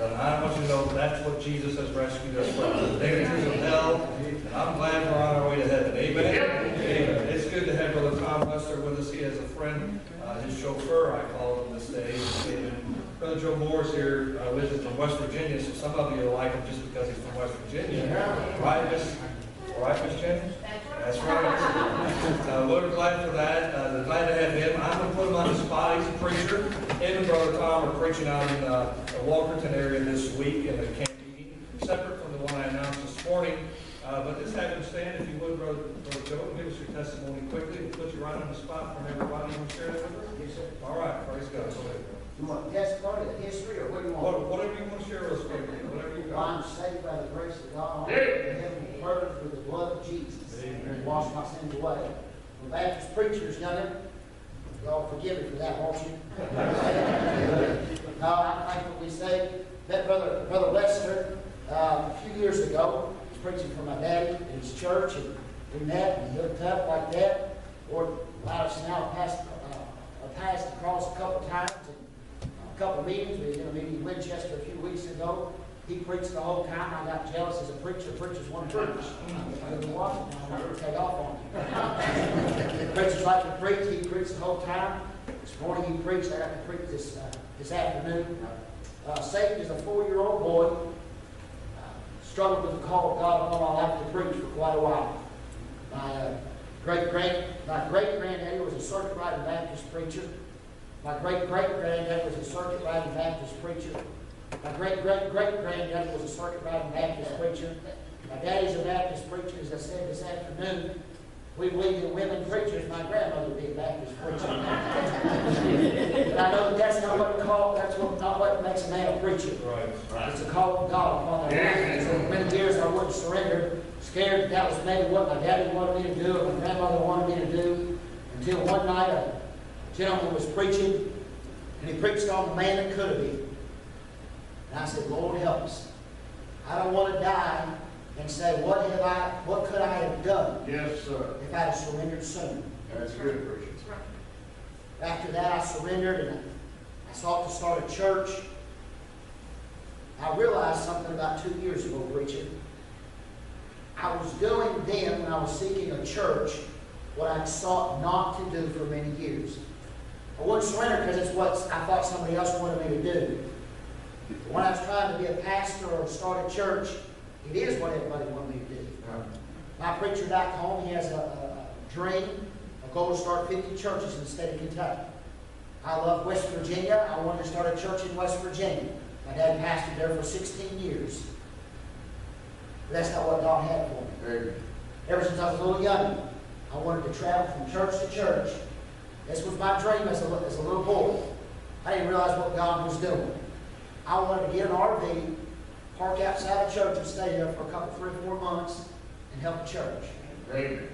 And I want you to know that's what Jesus has rescued us from, the dangers of hell. And I'm glad we're on our way to heaven. Amen? Amen. It's good to have Brother Tom Lester with us. He has a friend, his chauffeur, I call him this day. And Brother Joe Moore's here, lives from West Virginia, so some of you like him just because he's from West Virginia. Right, Miss Jenny? That's right. We're glad for that. Glad to have him. I'm going to put him on the spot. He's a preacher. Him and Brother Tom are preaching out in the Walkerton area this week in the camp meeting, separate from the one I announced this morning. But just have him stand, if you would, Brother Joe, and give us your testimony quickly. We'll put you right on the spot from everybody. You want to share that with us? Yes, sir. All right. Praise God. Go ahead. You want testimony, the history, or what do you want? Whatever you want to share with us, whatever you got. I'm saved by the grace of God. I'm purged with the blood of Jesus. And washed my sins away. I'm a Baptist preacher's youngin'. Y'all forgive me for that, won't you? No, I'm thankful we saved. Met Brother Lester a few years ago. He was preaching for my daddy in his church, and we met and hooked up like that. Lord allowed us now to pass across a couple times and a couple meetings. We did a meeting in Winchester a few weeks ago. He preached the whole time. I got jealous as a preacher. Preachers want to preach. I didn't watch it. I wanted to take off on him. Preachers like to preach. He preached the whole time. This morning he preached. I got to preach this afternoon. Satan is a 4-year-old boy. Struggled with the call of God upon my life to preach for quite a while. My great-granddaddy was a circuit riding Baptist preacher. My great-great-granddaddy was a circuit riding Baptist preacher. My great-great-great-granddaddy was a circuit-riding Baptist preacher. My daddy's a Baptist preacher, as I said this afternoon. We believe in women preachers. My grandmother would be a Baptist preacher. But I know that's not what makes a man a preacher. Right. It's a call of God upon their lives. For many years I wouldn't surrender, scared that was maybe what my daddy wanted me to do, or my grandmother wanted me to do, until one night a gentleman was preaching, and he preached on the man that could have been. And I said, Lord, help us. I don't want to die and say, what could I have done? Yes, sir. If I had surrendered sooner. That's good, preacher. After that, I surrendered and I sought to start a church. I realized something about 2 years ago, preacher. I was doing then, when I was seeking a church, what I'd sought not to do for many years. I wouldn't surrender because it's what I thought somebody else wanted me to do. When I was trying to be a pastor or start a church, it is what everybody wanted me to do. My preacher back home, he has a dream, a goal to start 50 churches in the state of Kentucky. I love West Virginia. I wanted to start a church in West Virginia. My dad pastored there for 16 years. But that's not what God had for me. Ever since I was a little young, I wanted to travel from church to church. This was my dream as a little boy. I didn't realize what God was doing. I wanted to get an RV, park outside a church and stay there for a couple, 3 or 4 months and help the church. Amen.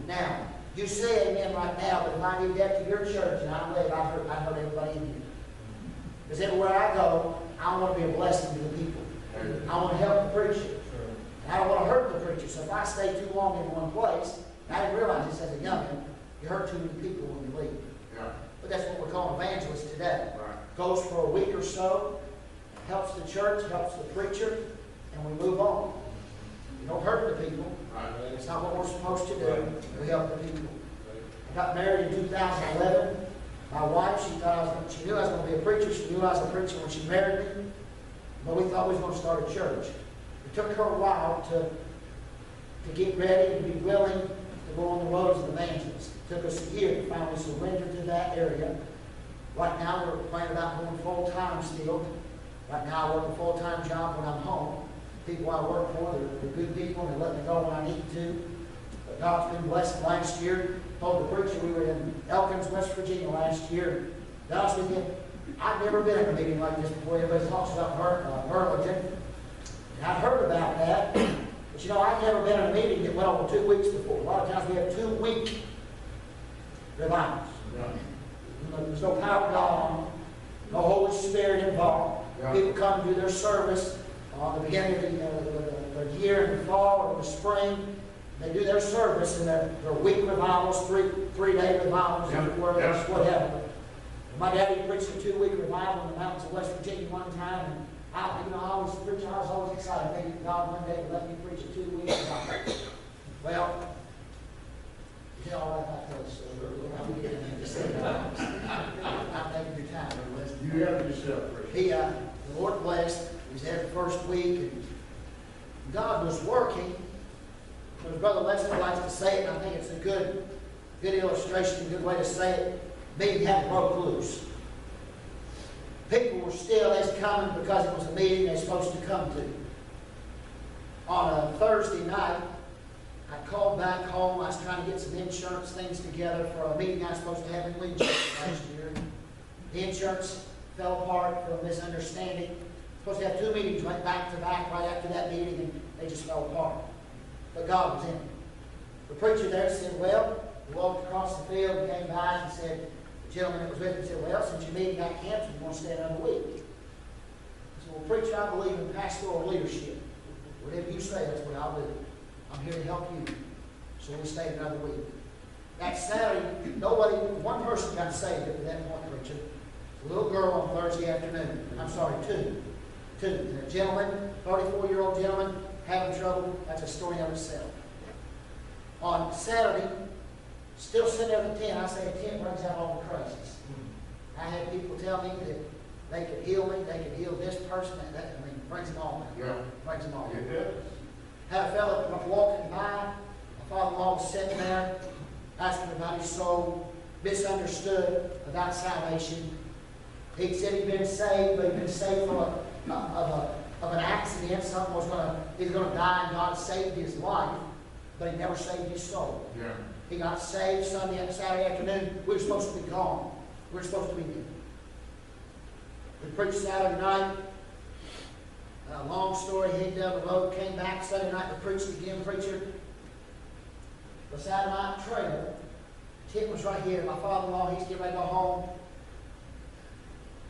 Now, you say amen right now, but if I did that to your church and I live, I hurt everybody in here. Because everywhere I go, I want to be a blessing to the people. Amen. I want to help the preacher. Sure. And I don't want to hurt the preacher. So if I stay too long in one place, I didn't realize this as a youngin', you hurt too many people when you leave. Yeah. But that's what we're calling evangelists today. Right. Goes for a week or so, helps the church, helps the preacher, and we move on. We don't hurt the people. Right. It's not what we're supposed to do. Right. We help the people. I got married in 2011. My wife, she knew I was going to be a preacher. She knew I was a preacher when she married me. But we thought we was going to start a church. It took her a while to get ready and be willing to go on the road as an evangelist. It took us a year to finally surrender to that area. Right now, we're planning about going full-time still. Right now, I work a full-time job when I'm home. People I work for, they're good people, and they let me go when I need to. But God's been blessed. Last year, told the preacher we were in Elkins, West Virginia last year. To be honest with you, I've never been in a meeting like this before. Everybody talks about Burlington. And I've heard about that. But you know, I've never been in a meeting that went over 2 weeks before. A lot of times we have 2-week revivals. Yeah. There's no power of God, no Holy Spirit involved. Yeah. People come to do their service on the beginning of the year, in the fall or the spring. They do their service, and their week revivals, three-day revivals, whatever. My daddy preached a 2-week revival in the mountains of West Virginia one time, and I was preaching, I was always excited. Maybe God one day would let me preach it 2 weeks. Well, is it all right if I tell the story? I'm getting into this. I'm taking your time. You have yourself, Richard. The Lord blessed. He was there the first week, and God was working. But as Brother Leslie likes to say it, and I think it's a good illustration, a good way to say it, meeting hadn't broke loose. People were still, they was coming because it was a meeting they're supposed to come to. On a Thursday night, I called back home. I was trying to get some insurance things together for a meeting I was supposed to have in Winchester last year. The insurance fell apart for a misunderstanding. Supposed to have 2 meetings, went back to back right after that meeting, and they just fell apart. But God was in it. The preacher there said, well, he walked across the field and came by and said, the gentleman that was with him said, well, since your meeting got canceled, you want to stay another week? I said, well, preacher, I believe in pastoral leadership. Whatever you say, that's what I'll do. I'm here to help you. So we stayed another week. That Saturday, one person got saved at that point, preacher. A little girl on Thursday afternoon. I'm sorry, two. And a gentleman, 34-year-old gentleman, having trouble. That's a story of itself. On Saturday, still sitting there at the tent, I say a tent brings out all the crazies. I had people tell me that they could heal me, they could heal this person, brings them all out. Yeah. Brings them all out. Yeah. Had a fellow walking by, my father-in-law was sitting there, asking about his soul, misunderstood about salvation. He said he'd been saved, but he'd been saved from of an accident. Something was he was going to die, and God saved his life, but he never saved his soul. Yeah. He got saved Saturday afternoon. We were supposed to be gone. We were supposed to be there. We preached Saturday night. Long story, headed down the road, came back Sunday night to preach again, preacher. The Saturday night trailer, tent was right here. My father-in-law, he's getting ready to go home.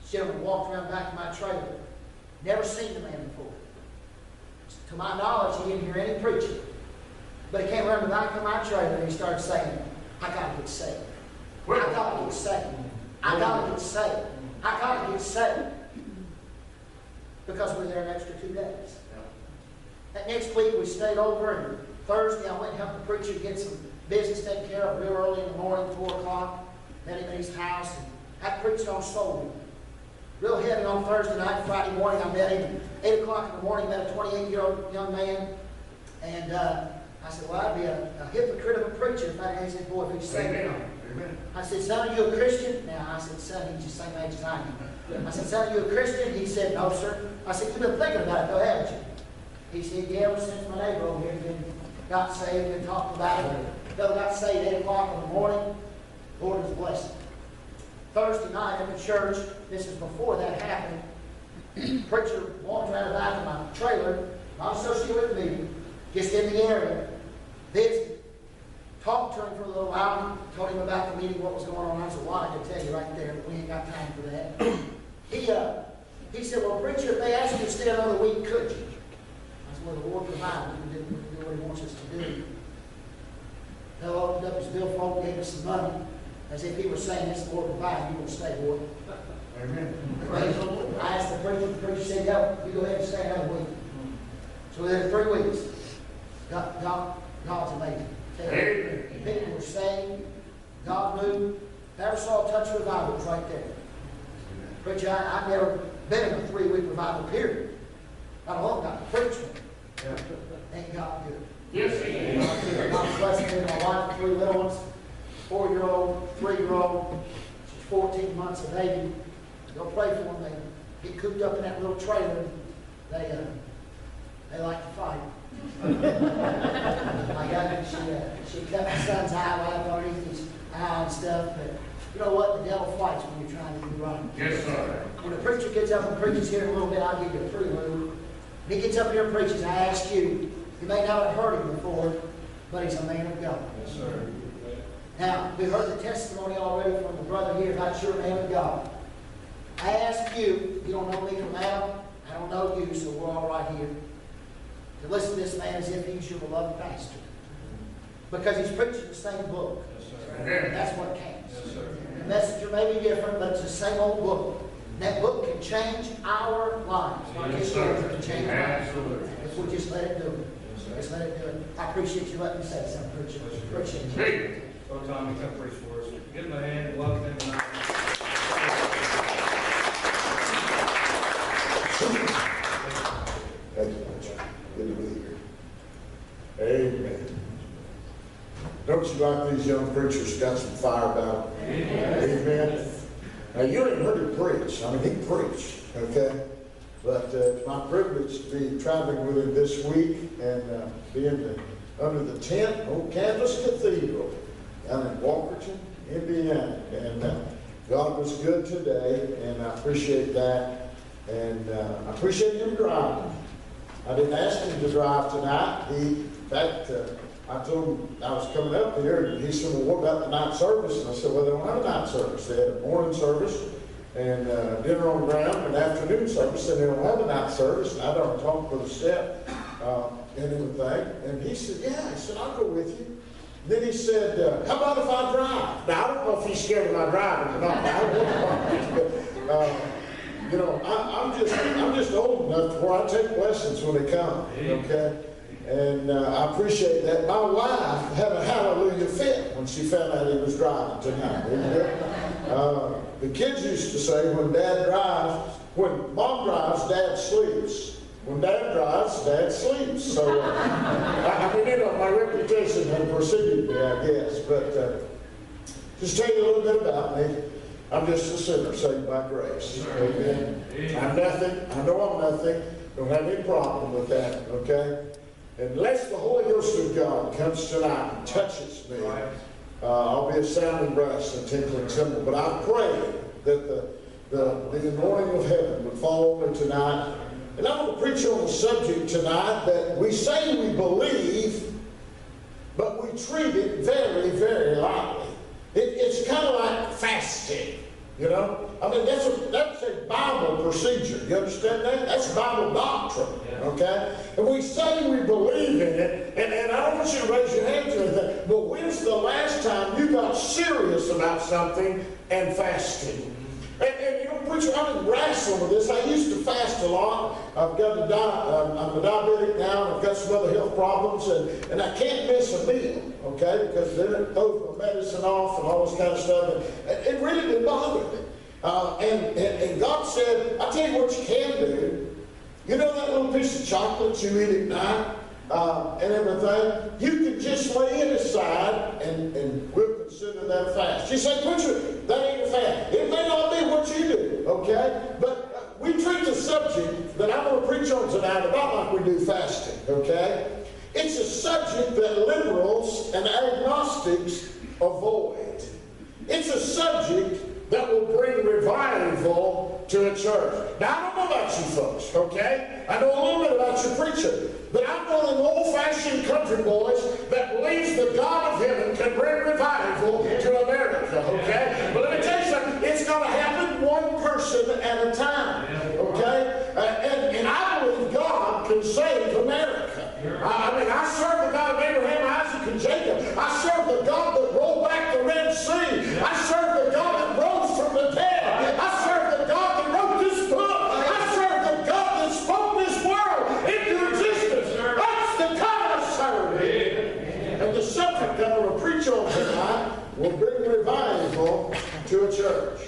This gentleman walked around the back of my trailer. Never seen the man before. To my knowledge, he didn't hear any preaching. But he came around the back of my trailer and he started saying, I gotta get saved. I gotta get saved. I gotta get saved. I gotta get saved. Because we were there an extra 2 days. That next week we stayed over, and Thursday I went and helped the preacher get some business taken care of real early in the morning, 4 o'clock. Met him at his house, and I preached on soul winning. Real heavy on Thursday night. Friday morning I met him. 8 o'clock in the morning, met a 28-year-old young man. And I said, well, I'd be a hypocrite of a preacher if I didn't. He said, boy, if he's saved. Amen. I said, son, are you a Christian? Now, I said, son, he's the same age as I am. I said, son, are you a Christian? He said, no, sir. I said, you've been thinking about it, though, haven't you? He said, yeah, ever since my neighbor over here got saved and talked about it. Fellow got saved 8 o'clock in the morning. Lord was blessed. Thursday night at the church, this is before that happened, preacher walked around the back of my trailer, not associated with me, just in the area, visited, talked to him for a little while, told him about the meeting, what was going on. There's a lot I could tell you right there, but we ain't got time for that. He said, well, preacher, if they asked you to stay another week, could you? I said, well, the Lord provided. We can do what he wants us to do. He opened up his billfold, gave us some money, as if he was saying, this the Lord provided, you will stay, Lord. Amen. Praise the Lord. I asked the preacher said, no, you go ahead and stay another week. So we were there 3 weeks. God's amazing. Amen. People were saved. God moved. Never saw a touch of revival. It was right there. Preacher, I've never been in a 3-week revival period. I don't got to preach one. Ain't God good? Yes, he is. God's blessing me, my wife, 3 little ones, 4-year-old, 3-year-old. She's 14 months of baby. Go pray for them. They get cooped up in that little trailer. They like to fight. She cut my son's eye right underneath his eye and stuff. But you know what? The devil fights when you're trying to do right. Yes, sir. When the preacher gets up and preaches here in a little bit, I'll give you a prelude. When he gets up here and preaches, I ask you, you may not have heard him before, but he's a man of God. Yes, sir. Now, we heard the testimony already from the brother here about your man of God. I ask you, you don't know me from Adam, I don't know you, so we're all right here, to listen to this man as if he's your beloved pastor. Because he's preaching the same book. Yes, sir. Amen. That's what counts. Yes, sir. The messenger may be different, but it's the same old book. That book can change our lives. Like Yes, his sir. words can change our lives. Absolutely. If we just let it do it. Just let it do it. I appreciate you letting me say something, preacher. Appreciate you. Hey. So Tommy, come preach for us. Give him a hand, welcome him tonight. Thank you, Preacher. Good to be here. Amen. Don't you like these young preachers got some fire about them? Amen. Now, you ain't heard him preach. I mean, he preached, okay? But it's my privilege to be traveling with him this week and being under the tent, Old Canvas Cathedral, down in Walkerton, Indiana. And God was good today, and I appreciate that. And I appreciate him driving. I didn't ask him to drive tonight. In fact, I told him I was coming up here, and he said, well, what about the night service? And I said, well, they don't have a night service. They had a morning service and dinner on the ground, and afternoon service, and they don't have a night service. And I don't talk for the step and everything. And he said, yeah. He said, I'll go with you. Then he said, how about if I drive? Now, I don't know if he's scared of my driving or not. I don't know. You know, I'm just old enough to where I take lessons when they come, okay? And I appreciate that. My wife had a hallelujah fit when she found out he was driving tonight. The kids used to say when mom drives, dad sleeps. When dad drives, dad sleeps. So, I mean, you know, my reputation had preceded me, I guess. But just tell you a little bit about me. I'm just a sinner saved by grace. Amen. I'm nothing. I know I'm nothing. Don't have any problem with that, okay? Unless the Holy Ghost of God comes tonight and touches me, I'll be a sounding brass and tinkling cymbal. But I pray that the anointing of heaven would fall on me tonight. And I'm going to preach on the subject tonight that we say we believe, but we treat it very, very lightly. It's kind of like fasting, you know? I mean, that's a Bible procedure. You understand that? That's Bible doctrine, okay? And we say we believe in it, and I don't want you to raise your hands or anything, but when's the last time you got serious about something and fasted? And you know, preacher, I've been wrestling with this. I used to fast a lot. I'm a diabetic now, and I've got some other health problems, and I can't miss a meal, okay? Because then it throws my medicine off and all this kind of stuff. And it really did bother me. And God said, I tell you what you can do. You know that little piece of chocolate you eat at night and everything? You can just lay it aside and we'll consider that a fast. You say, preacher, that ain't a fast. It may not be what you do, okay? But we treat the subject that I'm going to preach on tonight about like we do fasting, okay? It's a subject that liberals and agnostics avoid. It's a subject that will bring revival to a church. Now, I don't know about you folks, okay? I know a little bit about your preacher. But I'm one of them old-fashioned country boys that believes the God of heaven can bring revival to America, okay? But let me tell you something. It's going to happen one person at a time, okay? And I believe God can save America. I mean, I serve the God of Abraham, Isaac, and Jacob. I serve the God that rolled back the Red Sea. I serve the God that rose from the dead. I serve the God that wrote this book. I serve the God that spoke this world into existence. That's the God I serve. And the subject that I'm going to preach on tonight will bring revival to a church.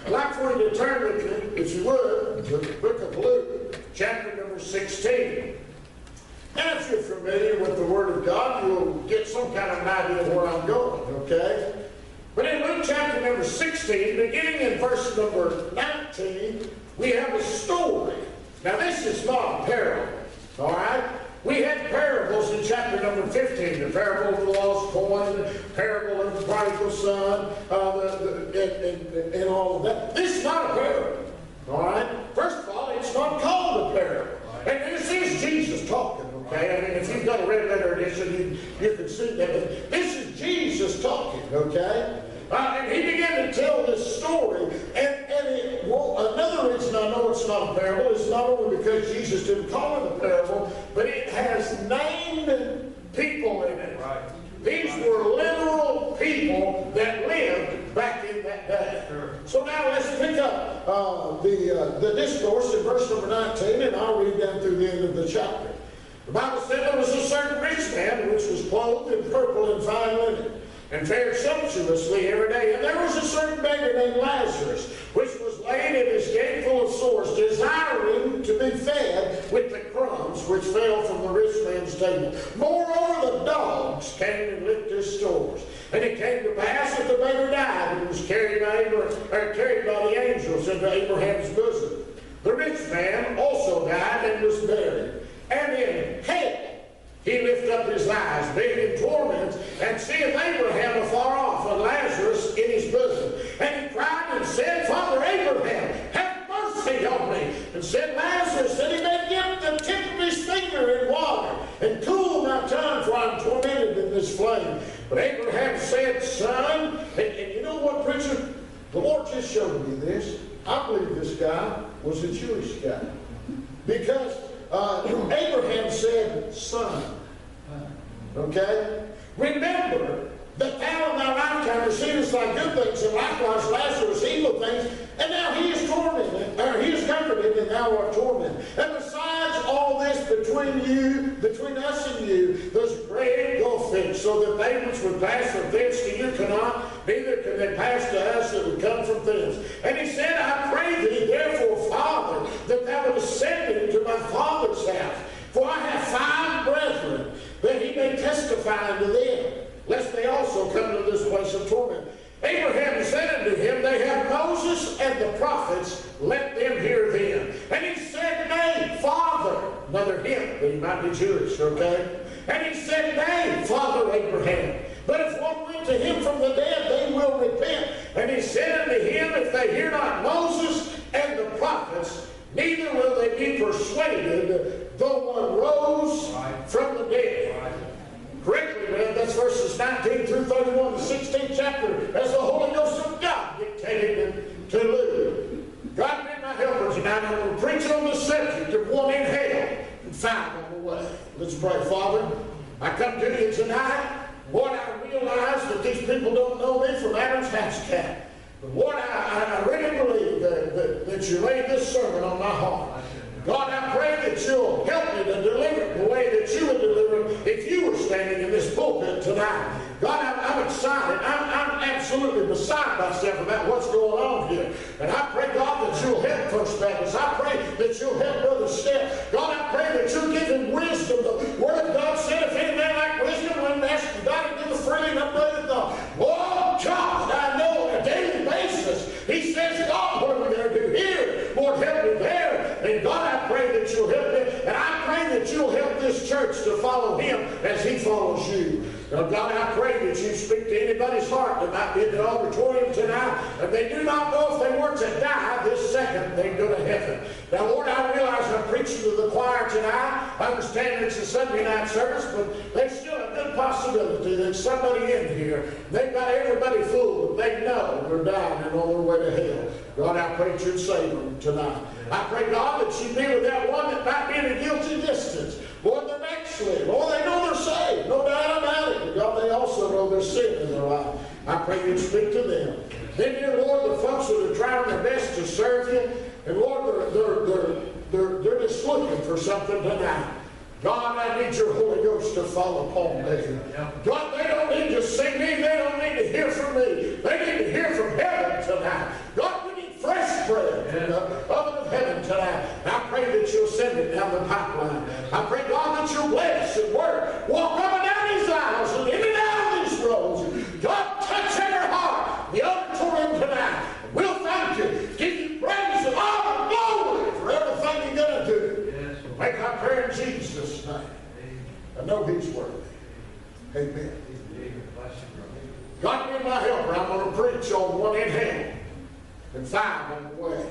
I'd like for you to turn with me, if you would, to the book of Luke, chapter number 16. Now, if you're familiar with the Word of God, you'll get some kind of an idea of where I'm going, okay? But in Luke chapter number 16, beginning in verse number 19, we have a story. Now, this is not a parable, all right? We had parables in chapter number 15, the parable of the lost coin, the parable of the prodigal son, and all of that. This is not a parable, all right? First of all, it's not called a parable. And this is Jesus talking, okay? I mean, if you've got a red letter edition, you can see that. But this is Jesus talking, okay? And he began to tell this story. Another reason I know it's not a parable is not only because Jesus didn't call it a parable, but it has named people in it. Right. These were literal people that lived back in that day. So now let's pick up the discourse in verse number 19, and I'll read down through the end of the chapter. The Bible said there was a certain rich man which was clothed in purple and fine linen, and fared sumptuously every day. And there was a certain beggar named Lazarus, which was laid at his gate full of sores, desiring to be fed with the crumbs which fell from the rich man's table. Moreover, the dogs came and licked his stores. And it came to pass that the beggar died, and was carried by the angels into Abraham's bosom. The rich man also died and was buried. And in hell he lifted up his eyes, being in torments, and seeth Abraham afar off, and Lazarus in his bosom. And he cried and said, Father Abraham, have mercy on me. And said Lazarus, that he may dip the tip of his finger in water, and cool my tongue, for I am tormented in this flame. But Abraham said, Son, and you know what, preacher? The Lord just showed me this. I believe this guy was a Jewish guy. Because Abraham said, Son. Okay? Remember that thou in thy lifetime hast seen us thy good things, and likewise Lazarus evil things, and now he is tormented, or he is comforted, and thou art tormented. And besides all this, between us and you, there's a great gulf fixed, so that they which would pass from thence to you cannot, neither can they pass to us that would come from thence. And he said, I pray thee, therefore, Father, that thou wouldest send him to my father's house. For I have 5 brethren, that he may testify unto them, lest they also come to this place of torment. Abraham said unto him, They have Moses and the prophets, let them hear them. And he said, Nay, Father, another hint that he might be Jewish, okay? And he said, Nay, Father Abraham, but if one went to him from the dead, they will repent. And he said unto him, If they hear not Moses and the prophets, neither will they be persuaded, though one rose from the dead. Correctly read, that's verses 19 through 31, the 16th chapter, as the Holy Ghost of God dictated them to Luke. God be my helper tonight. I'm going to preach on the subject of one in hell and 5 on the way. Let's pray. Father, I come to you tonight. Lord, I realize that these people don't know me from Adam's house cat. But Lord, I really believe that you laid this sermon on my heart. God, I pray that you'll help me to deliver it the way that you would deliver it if you were standing in this pulpit tonight. God, I'm excited. I'm absolutely beside myself about what's going on here. And I pray, God, that you'll help First Baptist. I pray that you'll help Brother Steph. God, I pray that you'll give him wisdom. The Word of God said, if any man lack wisdom, let him ask God to give it freely and upbraideth not. Oh, God, I know on a daily basis, he says, God, what are we going to do here? Lord, help me there. And God, I pray that you'll help me. And I pray that you'll help this church to follow him as he follows you. Now, God, I pray that you speak to anybody's heart that might be in the auditorium tonight, and they do not know if they were to die this second, they'd go to heaven. Now, Lord, I realize I'm preaching to the choir tonight. I understand it's a Sunday night service, but there's still a good possibility that somebody in here, they've got everybody fooled, but they know they're dying and on their way to hell. God, I pray that you'd save them tonight. I pray, God, that you be with that one that might be in a guilty distance. Lord, they're backslid. Lord, they know they're saved. No doubt about it. But God, they also know there's sin in their life. I pray you'd speak to them. Then, dear Lord, the folks that are trying their best to serve you, and Lord, they're just looking for something tonight. God, I need your Holy Ghost to fall upon me. God, they don't need to see me. They don't need to hear from me. They need to hear from heaven tonight. God, we need fresh bread from the oven of heaven tonight. I pray that you'll send it down the pipeline. I pray, God, that you'll bless and work. Walk up and down these aisles and in and out of these rows. God, touch every heart. The auditorium tonight. We'll thank you. Give you praise and honor and glory for everything you're going to do. Make our prayer in Jesus' name. I know he's worthy. Amen. God be my helper. I'm going to preach on one in hell and 5 on the way.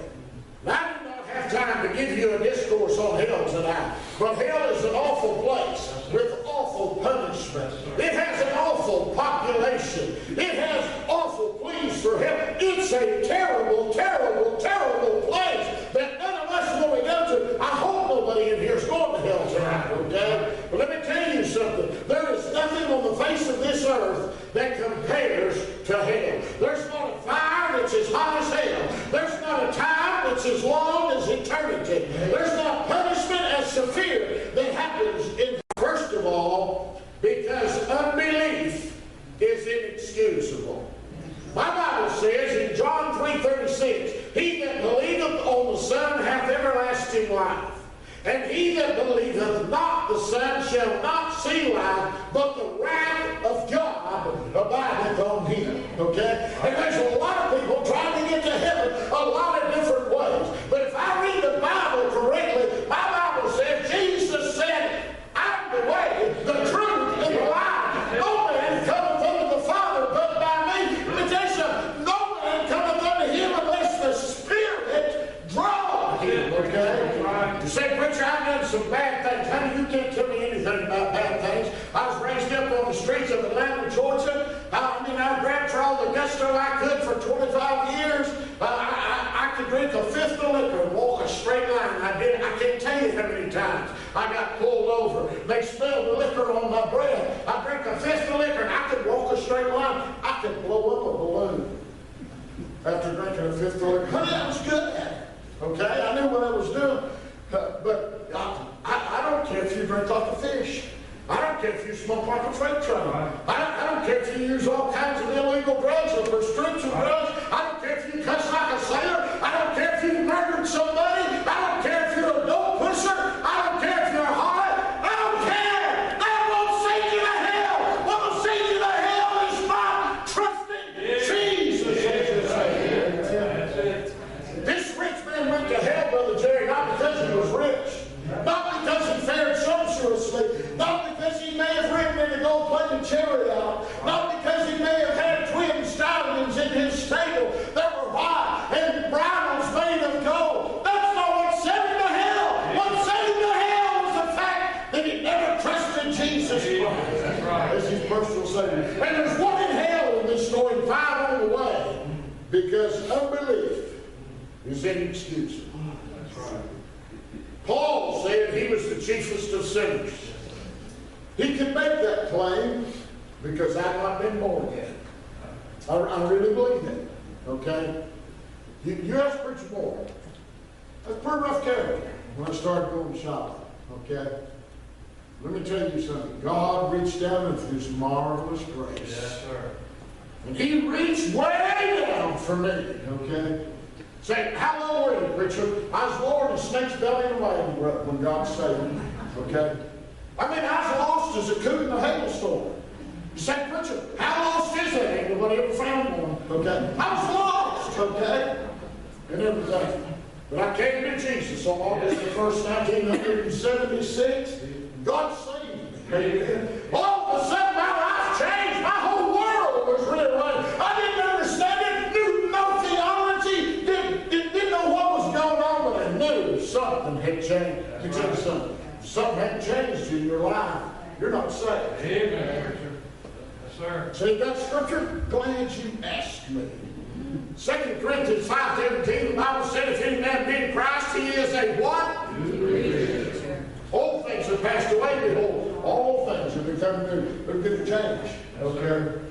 Now, I do not have time to give you a discourse on hell tonight, but hell is an awful place with awful punishment. It has an awful population. It has awful pleas for help. It's a terrible, terrible, terrible place that none of us want to go to. I hope nobody in here is going to hell tonight, okay? But let me tell you something. There is nothing on the face of this earth that compares to hell. There's not a fire, sense of fear that happens in, first of all, because unbelief is inexcusable. My Bible says in John 3:36, he that believeth on the Son hath everlasting life. And he that believeth not the Son shall not see life, but the wrath of God abideth on him. Okay? And there's a lot of people trying to get to heaven a lot of different ways. But if I read the Bible correctly, my Bible says Jesus said, I'm the way, the truth, and the life. No man cometh unto the Father but by me. But there's no man cometh unto him unless the Spirit draw him. Okay? You say, preacher, I've done some bad things. Honey, you can't tell me anything about bad things. I was raised up on the streets of Atlanta, Georgia. I grabbed for all the gusto I could for 25 years. I could drink a fifth of liquor and walk a straight line. I can't tell you how many times I got pulled over. They smelled the liquor on my breath. I drank a fifth of liquor and I could walk a straight line. I could blow up a balloon after drinking a fifth of liquor. Honey, I was good at it. Okay? I knew what I was doing. But I don't care if you drink like a fish. I don't care if you smoke like a freight train. I don't care if you use all kinds of illegal drugs or prescription drugs. I don't care if you cuss like a sailor. I don't care if you murdered somebody. I don't care if you're a dope pusher. I don't care if you're a harlot. I don't care. That won't send you to hell. What will send you to hell is not trusting Jesus. That's it. This rich man went to hell, Brother Jerry, not because he was rich, not because he fared sumptuously, not because he may have ridden in a gold-plated chariot, not because he may have had twin stallions in his stable that were white and bridles made of gold. That's not what sent him to hell. What sent him to hell was the fact that he never trusted Jesus Christ as his personal Savior. And there's one in hell in this story, 5 on the way, because unbelief is inexcusable. That's right. Paul said he was the chiefest of sinners. He can make that claim because I've not been born yet. I really believe that. Okay? You ask Preacher Moore. That's pretty rough character when I started going shopping. Okay? Let me tell you something. God reached down into His marvelous grace. Yes, sir. And He reached way down for me. Okay? Say, how low were you, preacher? I was lower than snake's belly in the land when God saved me. Okay? I mean, I was lost as a coot in a hailstorm. You say, preacher, how lost is that? Ain't nobody ever found one. Okay? I was lost. Okay? And everything. But I came to Jesus on August the 1st, 1976. God saved me. Amen. All of a sudden, my life changed. My whole world was rearranged. I didn't understand it. Knew no theology. Didn't know what was going on, but I knew something had changed. Let me tell you something. If something hadn't changed in your life, you're not saved. Amen, preacher. Yes, sir. See that scripture? Glad you asked me. 2 Corinthians 5:17, the Bible said, if any man be in Christ, he is a what? All things are passed away, behold, all things have become new. They're going to change. Okay?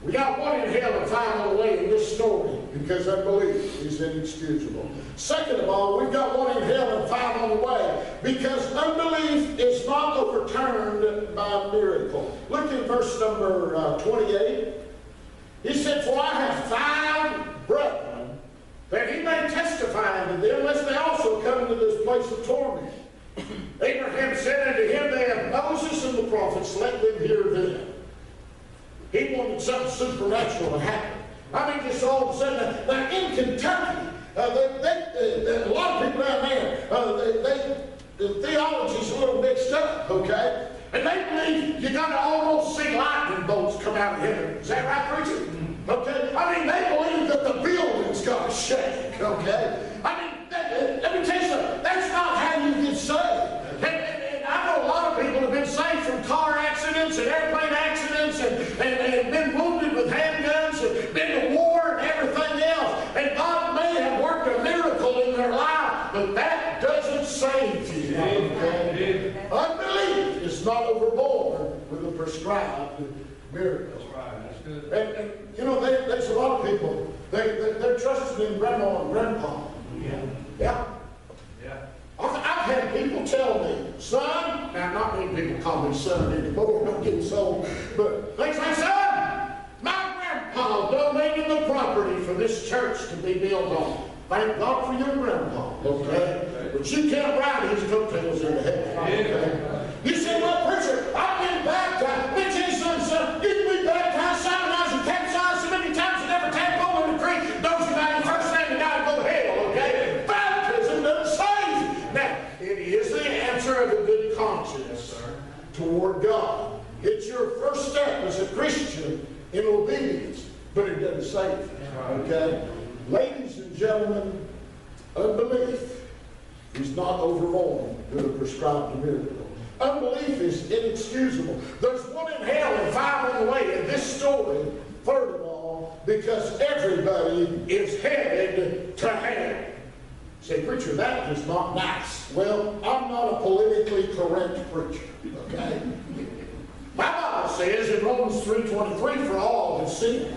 We got one in hell and 5 on the way in this story because unbelief is inexcusable. Second of all, we've got one in hell and 5 on the way because unbelief is not overturned by a miracle. Look in verse number 28. He said, for I have 5 brethren, that he may testify unto them, lest they also come into this place of torment. Abraham said unto him, they have Moses and the prophets, let them hear them. He wanted something supernatural to happen. I mean, just all of a sudden, now in Kentucky, a lot of people down there, the theology's a little mixed up, okay? And they believe you got to almost see lightning bolts come out of heaven. Is that right, preacher? Okay? I mean, they believe that the building's got to shake, okay? I mean, let me tell you something. That's not how you get saved. And I know a lot of people have been saved from car accidents and airplane accidents and been wounded with handguns and been to war and everything else. And God may have worked a miracle in their life, but that doesn't save you. Okay? Unbelief is not overborne with a prescribed miracle. That's right. That's good. And you know, there's a lot of people, they're trusting in grandma and grandpa. Yeah. Yeah. Yeah. I've had people tell tell me, son, now not many people call me son anymore, I'm getting so, but things like, son, my grandpa donated the property for this church to be built on. Thank God for your grandpa, okay? But you can't ride his coattails into heaven, okay? You say, well, preacher, I've been baptized. Let me tell you something, son. You can be baptized, sodomized, and capsized so many times you never tap over in the creek. Don't you got your first name, you got to go to hell, okay? Baptism doesn't save. Now, it is the answer of a good conscience toward God. It's your first step as a Christian in obedience, but it doesn't save you, okay? Ladies and gentlemen, unbelief is not overborne with a prescribed miracle. Unbelief is inexcusable. There's one in hell and 5 on the way in this story, third of all, because everybody is headed to hell. Say, preacher, that is not nice. Well, I'm not a politically correct preacher, okay? My Bible says in Romans 3:23, for all have sinned.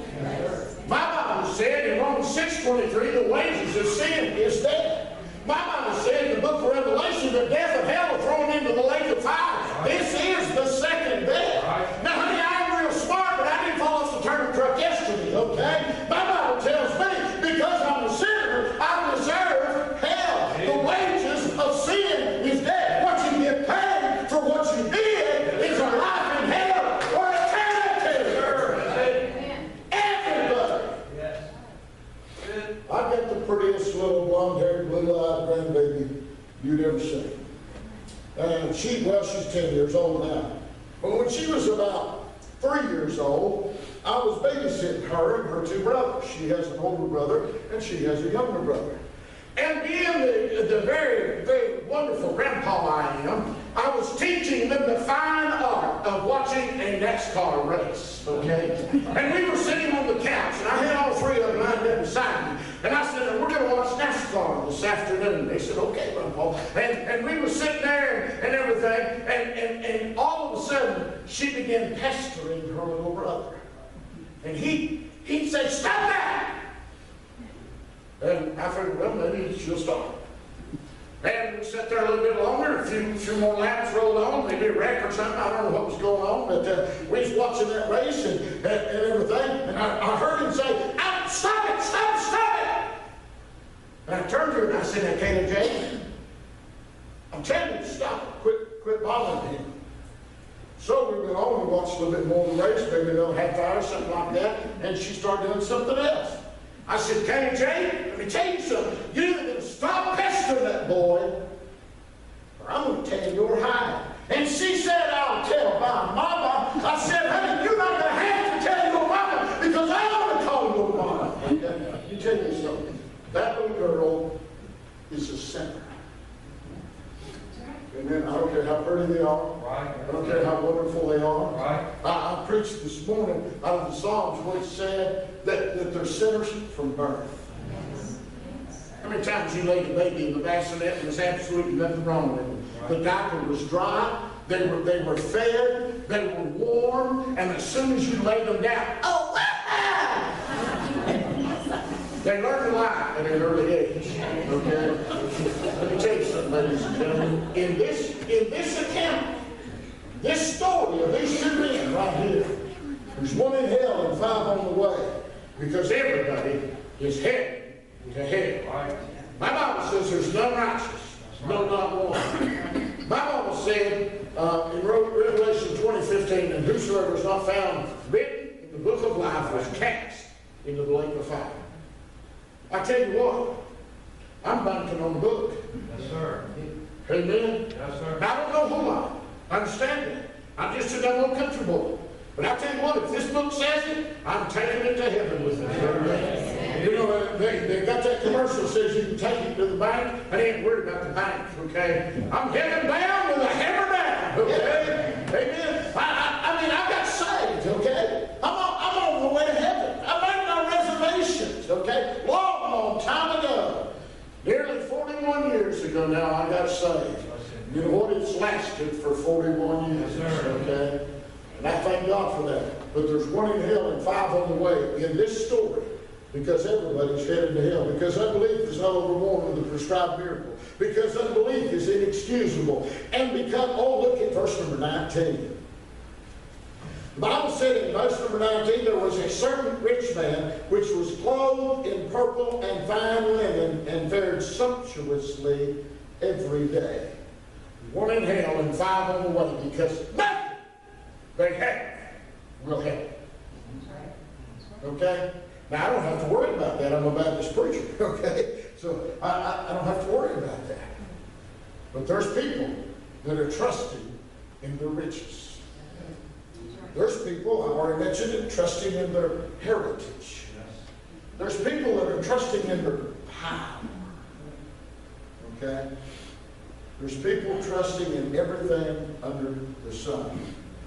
My Bible said in Romans 6:23, the wages of sin is death. My Bible said in the book of Revelation that death and hell are thrown into the lake of fire. This is the second death. Now, honey, I'm real smart, but I didn't fall off the turnip truck yesterday, okay? My Bible tells me because I'm a sinner, I deserve hell. The wages of sin is death. What you get paid for what you did is a life in hell or eternity. Everybody. I got the prettiest little blonde-haired, blue-eyed grandbaby you'd ever seen. And she's 10 years old now. But when she was about 3 years old, I was babysitting her and her 2 brothers. She has an older brother and she has a younger brother. And being the very, very wonderful grandpa I am, I was teaching them the fine art of watching a NASCAR race, okay? And we were sitting on the couch, and I had all 3 of them lined up beside me. And I said, we're going to watch NASCAR this afternoon. They said, okay, Grandpa. And we were sitting there and everything, and all of a sudden, she began pestering her little brother. And he'd say, stop that! And I figured, well, maybe she'll stop. And we sat there a little bit longer, a few more laps rolled on, maybe a wreck or something, I don't know what was going on, but we was watching that race and everything, and I heard him say, stop it, stop it, stop it! And I turned to her and I said, now, Kayla Jane, I'm telling you to stop it, quit bothering him. So we went on and watched a little bit more of the race, maybe another half hour, something like that, and she started doing something else. I said, Kay Jane, let me tell you something. You're either going to stop pestering that boy, or I'm going to tear your hide. And she said, I'll tell my mama. I said, honey, you're not going to have to tell your mama, because I'm going to call your mama. Okay? You tell you something. That little girl is a sinner. Amen. I don't care how pretty they are. Right. I don't care how wonderful they are. Right. I preached this morning out of the Psalms where it said that they're sinners from birth. How many times you laid a baby in the bassinet and there's absolutely nothing wrong with them? Right. The diaper was dry, they were fed, they were warm, and as soon as you laid them down, oh, they learn to lie at an early age. Okay? Let me tell you something, ladies and gentlemen. In this account, this story of these 2 men right here, there's 1 in hell and 5 on the way. Because everybody is headed to hell. Right. My Bible says there's none righteous, no, not one. My Bible said in Revelation 20:15, and whosoever is not found written in the book of life was cast into the lake of fire. I tell you what, I'm banking on the book. Yes, sir. Amen? Yes, sir. Now, I don't know a whole lot. I understand that. I'm just a dumb old country boy. But I tell you what, if this book says it, I'm taking it to heaven with me. Amen. You know, they got that commercial that says you can take it to the bank. I ain't worried about the bank, okay? I'm heading down with a hammer down, okay? Amen. I mean, I got saved, okay? I'm on the way to heaven. I made no reservations, okay? Long time ago. Nearly 41 years ago now, I got saved. You know what? It's lasted for 41 years, okay? And I thank God for that. But there's 1 in hell and 5 on the way. In this story, Because everybody's headed to hell. Because unbelief is not overborne with the prescribed miracle. Because unbelief is inexcusable. And because, oh, look at verse number 19. The Bible said in verse number 19, there was a certain rich man which was clothed in purple and fine linen and fared sumptuously every day. One in hell and 5 on the way, because nothing they have will help. Okay? Now, I don't have to worry about that. I'm a Baptist preacher. Okay? So, I don't have to worry about that. But there's people that are trusting in their riches. There's people, I already mentioned it, trusting in their heritage. There's people that are trusting in their power. Okay? There's people trusting in everything under the sun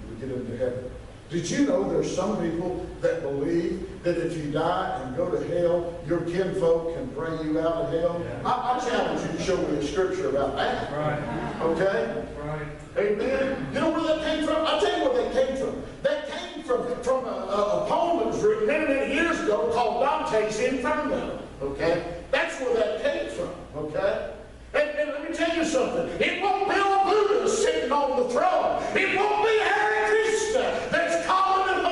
to get into heaven. Did you know there's some people that believe that if you die and go to hell, your kinfolk can pray you out of hell? Yeah. I challenge you to show me a scripture about that. Right. Okay? Right. Amen. You know where that came from? I'll tell you where that came from. That came from a poem that was written many, many years ago called Dante's Inferno. Okay? That's where that came from. Okay? And let me tell you something. It won't be a Buddha sitting on the throne. It won't be Hare Krishna that's calling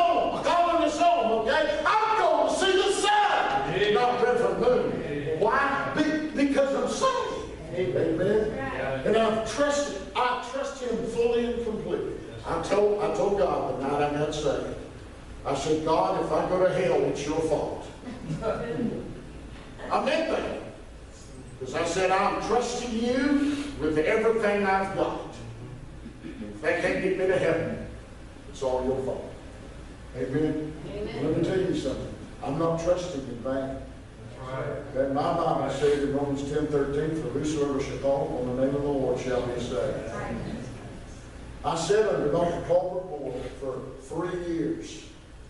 us home. Okay? I'm going to see the sun, not Reverend Moon. Why? Because I'm saved. Amen. And I trust Him fully and completely. I told God the night I got saved, I said, God, if I go to hell, it's your fault. I meant that. Because I said, I'm trusting you with everything I've got. If that can't get me to heaven, it's all your fault. Amen? Let me tell you something. I'm not trusting in vain. That my Bible said in Romans 10:13, for whosoever shall call on the name of the Lord shall be saved. I sat under Dr. Culver for 3 years,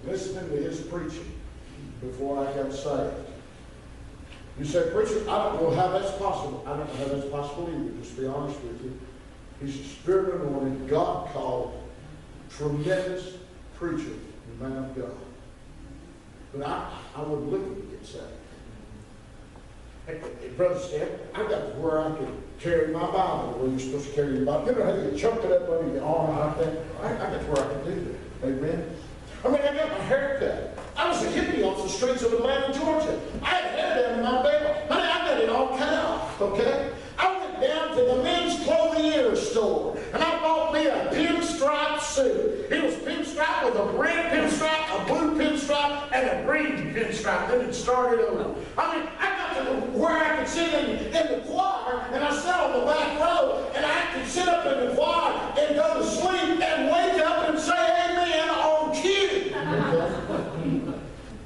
listening to his preaching before I got saved. You say, preacher, I don't know how that's possible. I don't know how that's possible either, just to be honest with you. He's a spirit anointed, God called, tremendous preacher, the man of God. But I wouldn't look at him get saved. Hey, Brother Stan, I got to where I could carry my Bible where you're supposed to carry your Bible. You know how you chunk it up under your arm like that? I got to where I could do that. Amen. I mean, I got my hair cut. I was a hippie off the streets of Atlanta, Georgia. I had hair down in my belt. Honey, I got it all cut off, okay? I went down to the men's clothing store, and I bought me a pinstripe suit. It was pinstripe with a red pinstripe, a blue pinstripe, and a green pinstripe. Then it started over. I mean, I got to where I could sit in the choir, and I sat on the back row, and I could sit up in the choir and go to sleep and wake up and say amen on cue.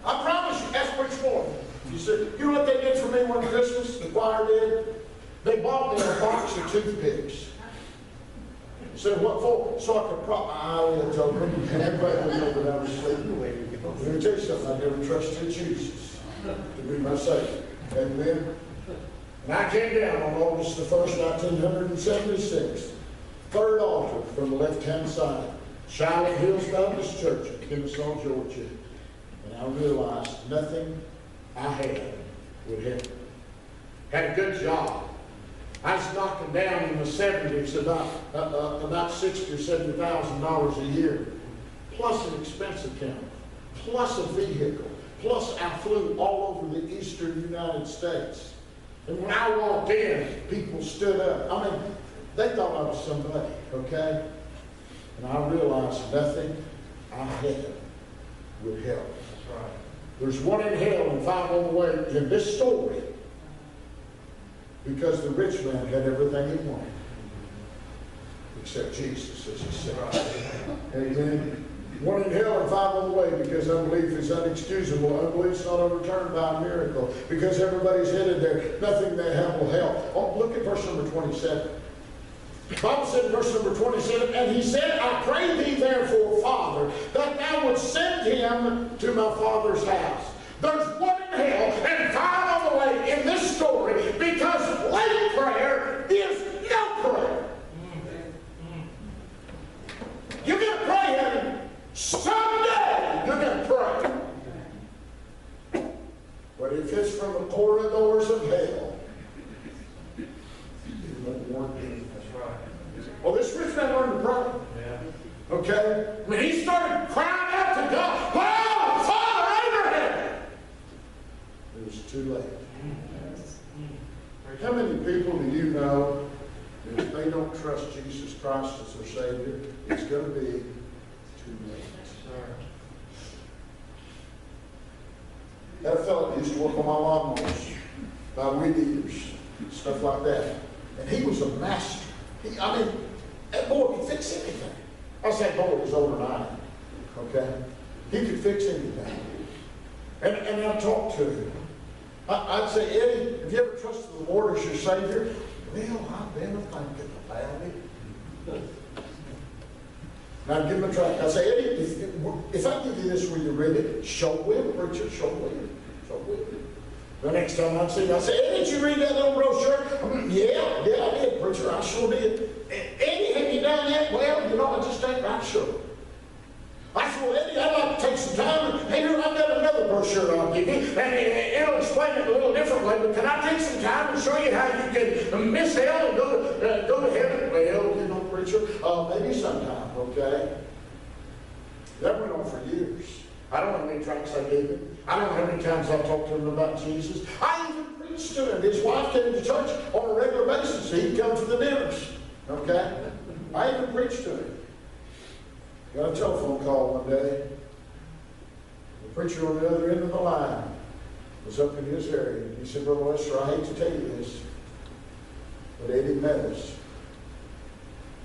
I promise you, that's which one. You said, you know what they did for me one Christmas? The choir did? They bought me a box of toothpicks. I said, what for? So I could I was joking. Everybody would know that I was sleeping. Let me tell you something. I never trusted Jesus to be my Savior. Amen. And I came down on August the 1st, 1976. Third altar from the left-hand side. Shiloh Hills Baptist Church in Kennesaw, Georgia. And I realized nothing I had would help. Had a good job. I was knocking down in the 70s about $60,000 or $70,000 a year, plus an expense account, plus a vehicle, plus I flew all over the eastern United States. And when I walked in, people stood up. I mean, they thought I was somebody, okay? And I realized nothing I had would help. That's right. There's one in hell and 5 on the way in this story. Because the rich man had everything he wanted. Except Jesus as he said. Amen. One in hell and 5 on the way because unbelief is unexcusable. Unbelief is not overturned by a miracle. Because everybody's headed there. Nothing they have will help. Oh, look at verse number 27. The Bible said in verse number 27, and he said, I pray thee therefore, Father, that thou would send him to my father's house. There's one in hell and 5 on the way in this story because late prayer is no prayer. You're going to pray, honey. Someday you're going to pray. This rich man learned to pray. Yeah. Okay? When he started crying out to God, "Well, Father Abraham!" It was too late. How many people do you know that if they don't trust Jesus Christ as their Savior, it's going to be too late? That fellow used to work on my lawnmowers, my weed eaters, stuff like that. And he was a master. That boy could fix anything. I say boy, he was older than I am. Okay? He could fix anything. And I talked to him. I'd say, "Eddie, have you ever trusted the Lord as your Savior?" "Well, I've been thinking about it." Now give him a try. I say, "Eddie, if I give you this, will you read it?" "Show will, preacher, show will. Show will." The next time I'd see him, I'd say, "Eddie, did you read that little brochure?" Yeah, I did, preacher, I sure did." "Eddie, have you done that?" "Well, I just ain't right sure." I said, "Well, Eddie, I'd like to take some time. Hey, here, I've got another brochure I'll give you. And it'll explain it a little differently, but can I take some time and show you how you can miss hell and go to heaven?" "Well, preacher, maybe sometime, okay?" That went on for years. I don't know how many tracts I gave him. I don't know how many times I've talked to him about Jesus. I even preached to him. His wife came to church on a regular basis. He'd come to the dinners, okay? I even preached to him. Got a telephone call one day. The preacher on the other end of the line was up in his area. He said, "Brother Lester, I hate to tell you this, but Eddie Meadows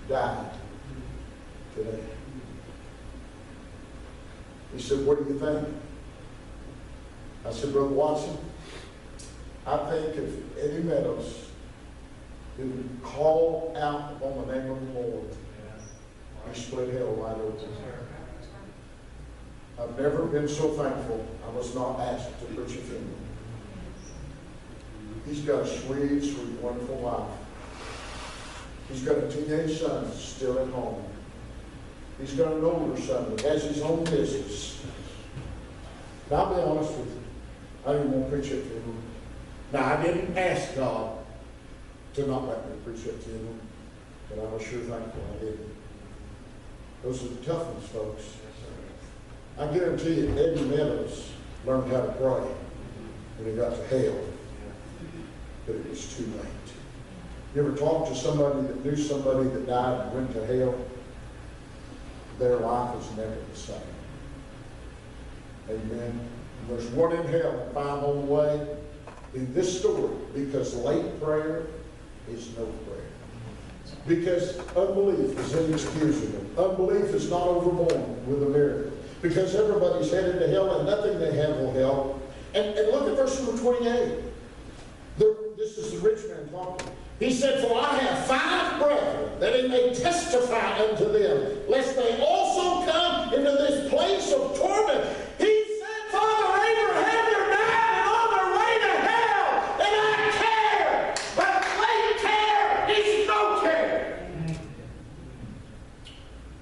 died today." He said, "What do you think?" I said, "Brother Watson, I think if Eddie Meadows didn't call out upon the name of the Lord, he split hell wide open." I've never been so thankful I was not asked to preach a funeral. He's got a sweet, sweet, wonderful life. He's got a teenage son still at home. He's got an older son that has his own business. Now, I'll be honest with you, I didn't want to preach at funeral. Now, I didn't ask God to not let me preach at funeral, but I was sure thankful I didn't. Those are the tough ones, folks. I guarantee you, Eddie Meadows learned how to pray when he got to hell, but it was too late. You ever talk to somebody that knew somebody that died and went to hell? Their life was never the same. Amen. There's one in hell and 5 on the way. In this story, because late prayer is no prayer. Because unbelief is inexcusable. Unbelief is not overborne with a miracle. Because everybody's headed to hell and nothing they have will help. And look at verse number 28. This is the rich man talking. He said, "For I have 5 brethren, that he may testify unto them, lest they also come into this place of torment." He said, "Father Abraham, you're mad and on their way to hell, and I care, but late care is no care."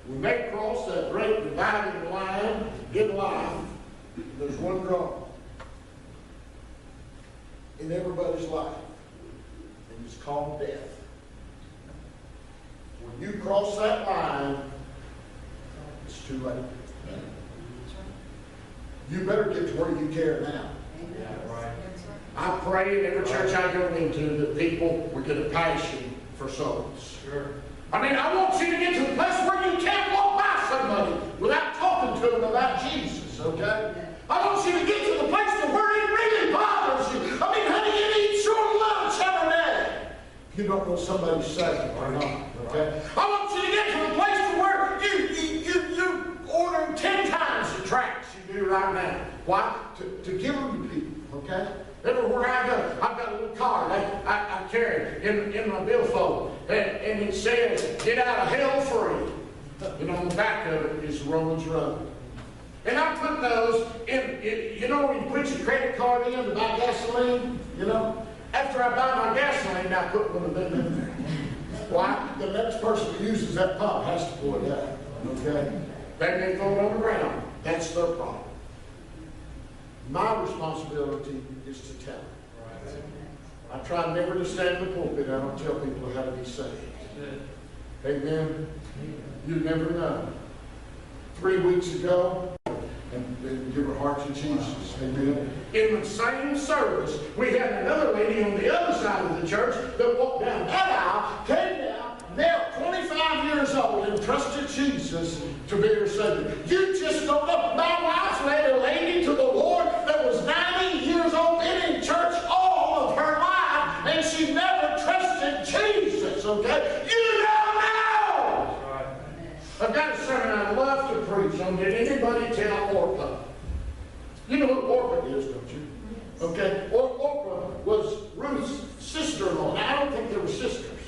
We may cross that great dividing line in life. There's one drop in everybody's life. It's called death. When you cross that line, it's too late. You better get to where you care now. Yeah, right. I pray in every church I go into that people will get a passion for souls. Sure. I want you to get to the place where you can't walk by somebody without talking to them about Jesus, okay? I want you to get to the place to where it really bothers you. Honey, you eat your lunch every day. You don't know somebody's saved or not, okay? I want you to get to the place to where you order 10 times the tracts you do right now. Why? To give them to people, okay? Everywhere I go, I've got a little card I carry in my billfold, and it says, "Get out of hell free." On the back of it is Romans Road. And I put those in, when you put your credit card in to buy gasoline, after I buy my gasoline, I put one of them in there. Why? The next person who uses that pump has to pull it out, okay? They may throw it on the ground. That's their problem. My responsibility is to tell them. Right. I try never to stand in the pulpit. I don't tell people how to be saved. Amen. You never know. 3 weeks ago, and give her heart to Jesus. Amen. In the same service, we had another lady on the other side of the church that walked down that aisle, came down, now 25 years old, and trusted Jesus to be her Savior. You just don't know. My wife led a lady to the Lord that was 90 years old, been in church all of her life, and she never trusted Jesus, okay? You don't know! I've got a sermon I'd love to preach on. Did anybody tell Orpah? You know who Orpah is, don't you? Okay? Orpah was Ruth's sister-in-law. Now, I don't think they were sisters,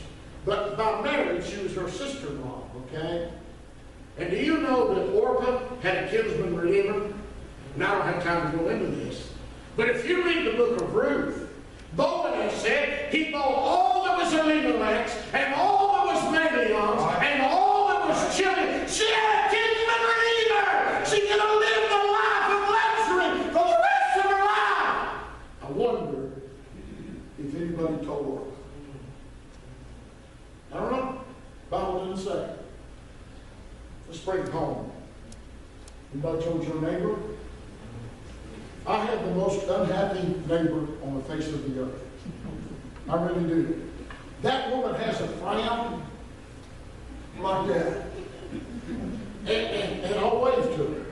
but by marriage, she was her sister-in-law, okay? And do you know that Orpah had a kinsman redeemer? And I don't have time to go into this. But if you read the book of Ruth, Boaz said he bought all that was Elimelech's and all that was Malion's and all that was Chilion. She had a kinsman redeemer. She could have lived a life of luxury for the rest of her life. I wonder if anybody told her. I don't know. The Bible didn't say. Let's bring it home. Anybody told your neighbor? I have the most unhappy neighbor on the face of the earth. I really do. That woman has a frown like that. And I'll wave to her.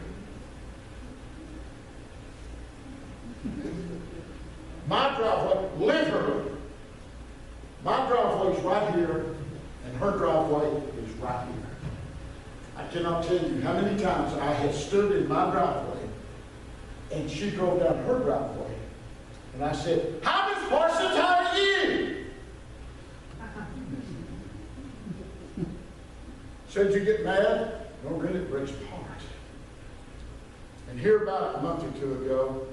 My driveway, literally, my driveway is right here, and her driveway is right here. I cannot tell you how many times I have stood in my driveway and she drove down her driveway. And I said, "How much Parsons are you?" Said, "You get mad?" No, really, it breaks my heart. And here about a month or two ago,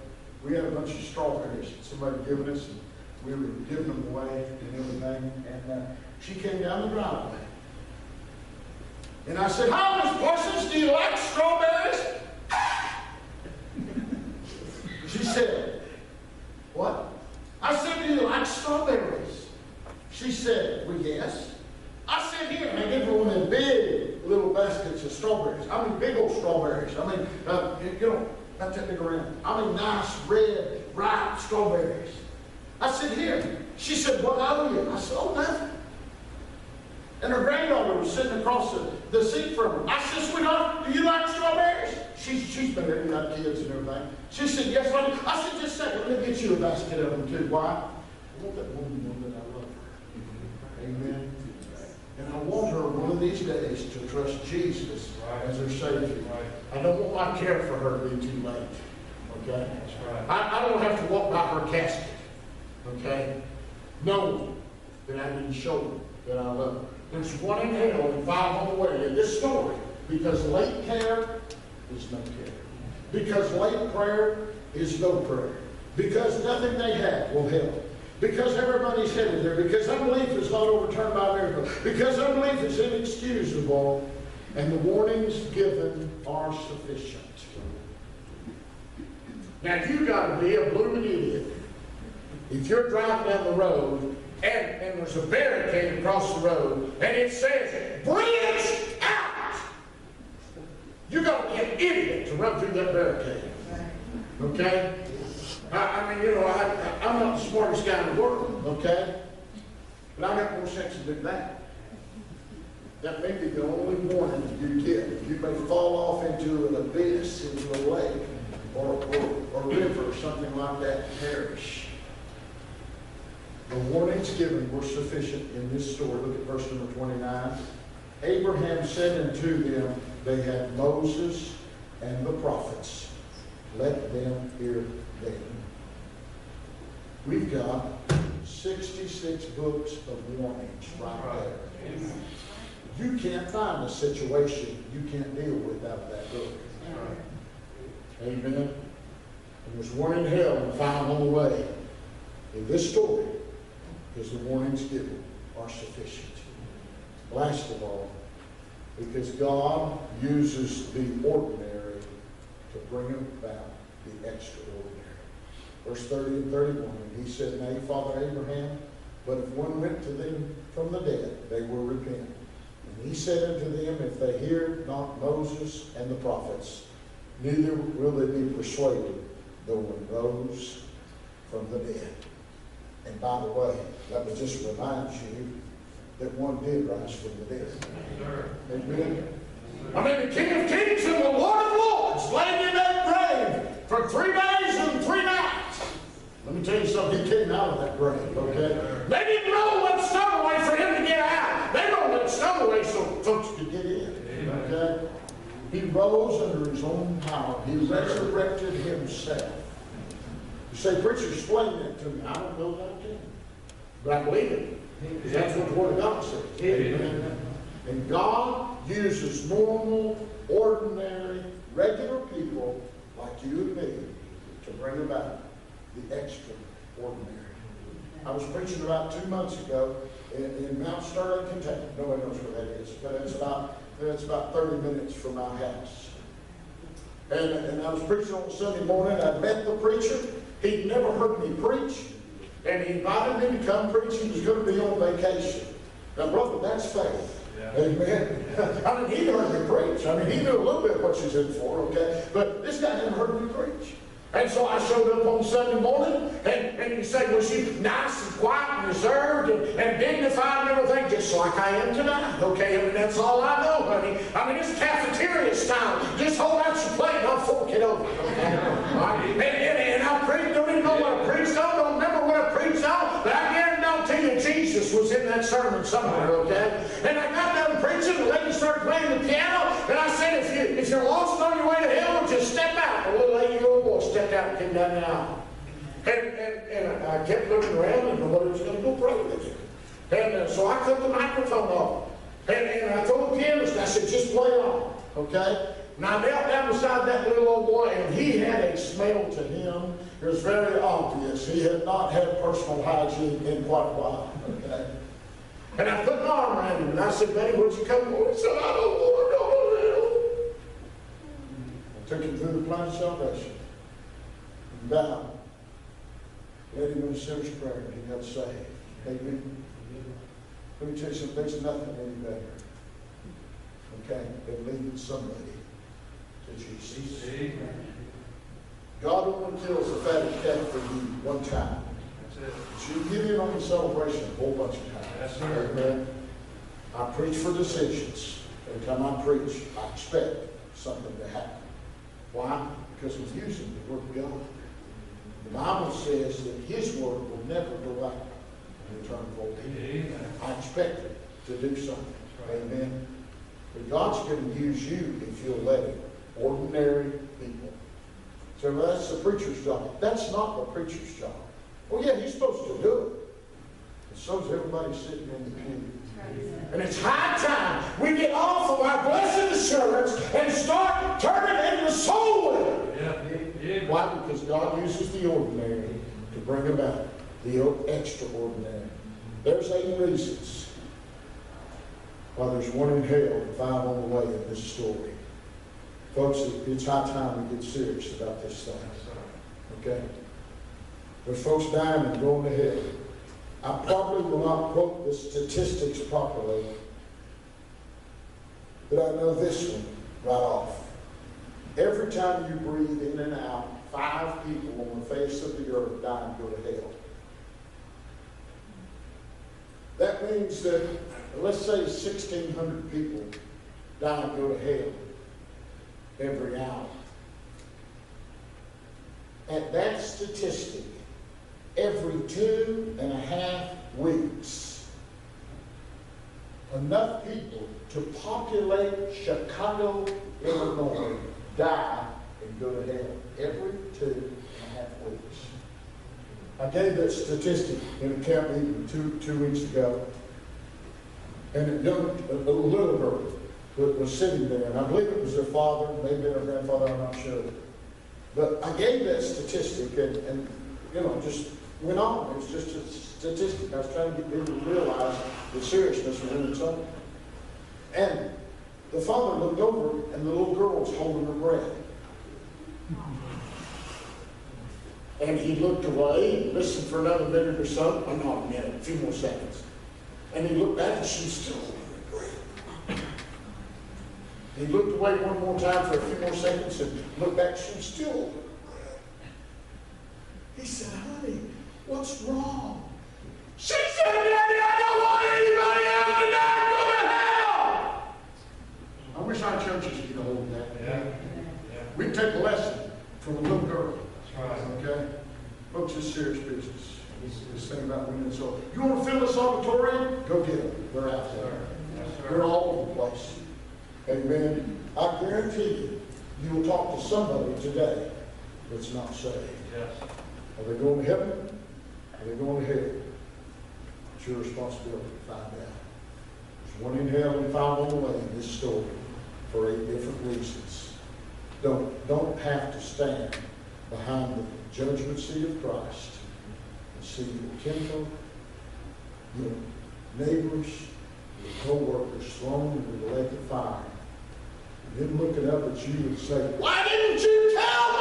we had a bunch of strawberries that somebody had given us, and we were giving them away and everything. And she came down the driveway. And I said, "How much Parsons, do you like strawberries?" She said, "What?" I said, "Do you like strawberries?" She said, "Well, yes." I said, "Here," and I gave her one of them big little baskets of strawberries. I mean, big old strawberries. I mean, you know, not that big around. I mean, nice, red, ripe strawberries. I said, "Here." She said, "What owe you?" I said, "Oh, nothing." And her granddaughter was sitting across the seat from her. I said, "Sweetheart, do you like strawberries?" She's married, got kids and everything. She said, "Yes, honey." I said, "Just a second, let me get you a basket of them too." Why? I want that woman to know that I love her. Amen. And I want her one of these days to trust Jesus as her Savior. I don't want my care for her to be too late. Okay? I don't have to walk by her casket. Okay? Knowing that I didn't show her that I love her. There's one in hell and 5 on the way in this story, because late care is no care. Because late prayer is no prayer. Because nothing they have will help. Because everybody's headed there. Because unbelief is not overturned by miracle. Because unbelief is inexcusable. And the warnings given are sufficient. Now you've got to be a blooming idiot. If you're driving down the road and there's a barricade across the road and it says, "Bridge out!" You got to be an idiot to run through that barricade. Okay? I mean, you know, I'm not the smartest guy in the world, okay? But I got more sense to do that. That may be the only warning you get. You may fall off into an abyss, into a lake, or a river, or something like that, and perish. The warnings given were sufficient in this story. Look at verse number 29. Abraham said unto them, "They have Moses and the prophets. Let them hear them." We've got 66 books of warnings right there. You can't find a situation you can't deal with out of that book. Amen. And there's one in hell and 5 on the way. In this story, because the warnings given are sufficient. Last of all, because God uses the ordinary to bring about the extraordinary. Verse 30 and 31, and he said, "Nay, Father Abraham, but if one went to them from the dead, they will repent. And And he said unto them, if they hear not Moses and the prophets, neither will they be persuaded, though one rose from the dead. And by the way, let me just remind you that one did rise from the dead. Amen. I mean, the King of Kings and the Lord of Lords laid in that grave for 3 days and 3 nights. Let me tell you something, he came out of that grave, okay? They didn't roll that stone away for him to get out. They rolled that stone away so folks could get in, okay? He rose under his own power. He resurrected himself. You say, preacher, explain that to me. I don't know that I can. But I believe it. That's what the Word of God says. Amen. And God uses normal, ordinary, regular people like you and me to bring about the extraordinary. I was preaching about 2 months ago in Mount Sterling, Kentucky. Nobody knows where that is, but it's about 30 minutes from my house. And I was preaching on Sunday morning. I met the preacher. He'd never heard me preach, and he invited me to come preach. He was going to be on vacation. Now, brother, that's faith. Yeah. Amen. I mean, he heard me preach. I mean, he knew a little bit what she's in for, okay? But this guy hadn't heard me preach. And so I showed up on Sunday morning, and he said, was she nice and quiet and reserved and dignified and everything, just like I am tonight, okay? I mean, that's all I know, honey. I mean, it's cafeteria style. Just hold out your plate and I'll fork it over, okay? All right? And I preached, don't even know what I preached on, don't remember what I preached on, but I guarantee you Jesus was in that sermon somewhere, okay? And I got done preaching, the lady started playing the piano, and I said, if you're lost on your way to hell, just step out. The little 8-year-old boy stepped out and came down the aisle. And I kept looking around and nobody was going to go pray with him. And so I cut the microphone off. And I told the pianist, I said, just play on, okay? And I knelt down beside that little old boy, and he had a smell to him. It was very obvious. He had not had personal hygiene in quite a while, okay? And I put my arm around him, and I said, Betty, what'd you come for? He said, I don't want to go to hell. I took him through the plan of salvation. And bowed. Led him in a sinner's prayer, and he got saved. Amen. Let me tell you something, there's nothing any better, okay, than leading somebody to Jesus. Amen. God only kills a fatted calf for you one time. That's it. So you get in on the celebration a whole bunch of times. Yes, sir. Amen. I preach for decisions. Every time I preach, I expect something to happen. Why? Because I'm using the Word of God. The Bible says that His Word will never go out and return void. I expect it to do something. Right. Amen. But God's going to use you if you'll let Him. Ordinary people. So well, that's the preacher's job. That's not the preacher's job. Well, yeah, he's supposed to do it. But so's everybody sitting in the pew. And it's high time we get off of our blessed assurance and start turning into soul winning. Yeah. Why? Because God uses the ordinary to bring about the extraordinary. There's 8 reasons why there's 1 in hell and 5 on the way in this story. Folks, it's high time we get serious about this thing. Okay? There's folks dying and going to hell. I probably will not quote the statistics properly, but I know this one right off. Every time you breathe in and out, 5 people on the face of the earth die and go to hell. That means that, let's say 1,600 people die and go to hell every hour. At that statistic, every 2.5 weeks, enough people to populate Chicago, Illinois, die and go to hell every 2.5 weeks. I gave that statistic in a camp meeting two weeks ago, and a little girl was sitting there, and I believe it was their father, maybe their grandfather, I'm not sure. But I gave that statistic, and just went on. It was just a statistic. I was trying to get people to realize the seriousness of it. So, and the father looked over, and the little girl was holding her breath. And he looked away, listened for another minute or so, not a minute, a few more seconds. And he looked back, and she was still holding her breath. He looked away one more time for a few more seconds and looked back. She was still holding her breath. He said, honey, what's wrong? She said, Daddy, I don't want anybody else to die go to hell. I wish our churches could get a hold of that. Yeah. We can take a lesson from a little girl. That's right. Okay? Folks, it's serious business. This thing about winning soul. You want to fill this auditorium? Go get them. They're out there. Yes, sir. They're all over the place. Amen. I guarantee you, you will talk to somebody today that's not saved. Yes. Are they going to heaven? Are they going to hell? It's your responsibility to find out. There's one in hell and 5 on the way in this story for 8 different reasons. Don't have to stand behind the judgment seat of Christ and see your kinfolk, your neighbors, your co-workers thrown into the lake of fire. And then looking up at you and say, why didn't you tell me?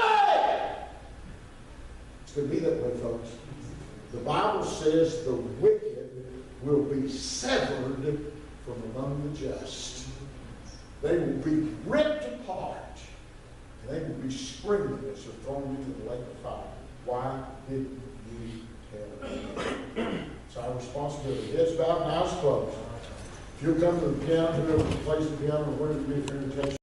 It's going to be that way, folks. The Bible says the wicked will be severed from among the just. They will be ripped apart. And they will be screaming as they're thrown into the lake of fire. Why didn't you tell me? It's our responsibility. Heads bowed and eyes closed. If you'll come to the piano, whoever plays the piano, or whatever it be for invitation.